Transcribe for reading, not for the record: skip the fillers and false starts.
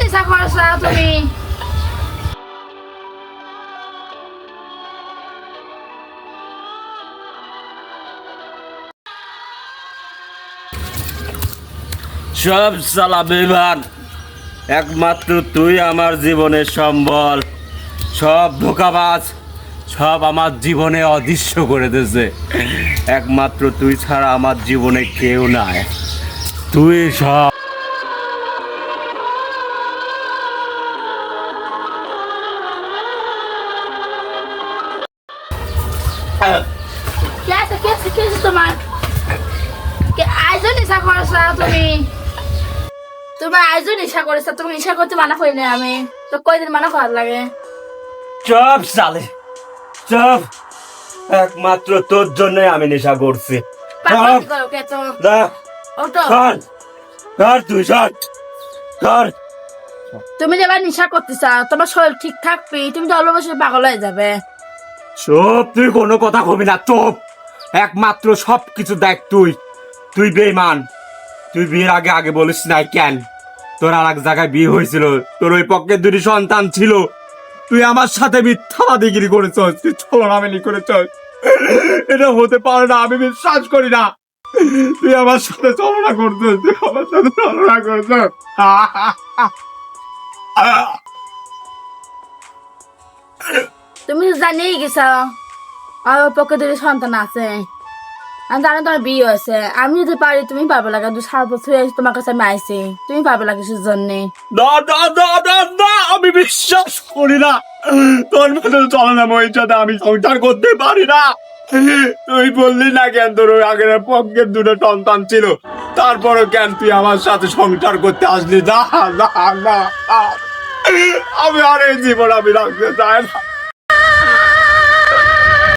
নেশা করছো তুমি? সব সালা বেমান, একমাত্র তুই আমার জীবনের সম্বল। সব ধোঁকাবাজ, সব আমার জীবনে অদৃশ্য করে দিয়েছে। একমাত্র তুই ছাড়া আমার জীবনে কেউ নাই। তুই সব কে আছে তোমার? আইজো নেশা করছো তুমি? তোমার আইজো নেশা করেছো? তুমি নেশা করতে মানা করি না আমি তো, কয়দিন মানা করার লাগে? সব সালে সব একমাত্র তোর জন্য আমি নেশা করছি। পাগলামি করো কে তো? ওঠো। তুই সর সর। তুমি যে এবার নেশা করতে চাও, তোমার শরীর ঠিক থাকবে, তুমি তো অল্প বয়সে পাগল হয়ে যাবে। সব তুই কোনো কথা কবি না। তোপ একমাত্র সব কিছু দেখ। তুই বেঈমান। তুই বিয়ের আগে আগে বলিস নাই কেন? তোর আর এক জায়গায় বিয়ে হয়েছিল, তোর ওই পক্ষে দুটি সন্তান ছিল। তুই আমার সাথে মিথ্যাবাদিগিরি করেছস, তুই ছলনামেনি করেছস। এটা হতে পারে না, আমি বিশ্বাস করি না। তুই আমার সাথে ছলনা করছিস, তুই আমার সাথে ছলনা করছিস। তুমি তো জানিয়ে গেছো আমার পক্ষে দুটো সন্তান আছে, আমি জানি তোমার বিয়ে হয়েছে। আমি যদি পারি তুমি পারবে লাগে, 2.5 বছর হয়েছে তোমার কাছে আমি আইসি, তুমি পারবে লাগে কিছুর জন্য। না না না না না, আমি বিশ্বাস করি না। তোর মতো চলে না মই সাথে আমি সংসার করতে পারি না। তুই বললি না কেন তোর ওই আগের পক্ষের দুটো সন্তান ছিল, তারপরও কেন তুই আমার সাথে সংসার করতে আসলি? না না না, আমি আর এই জীবন আমি রাখতে চাই না।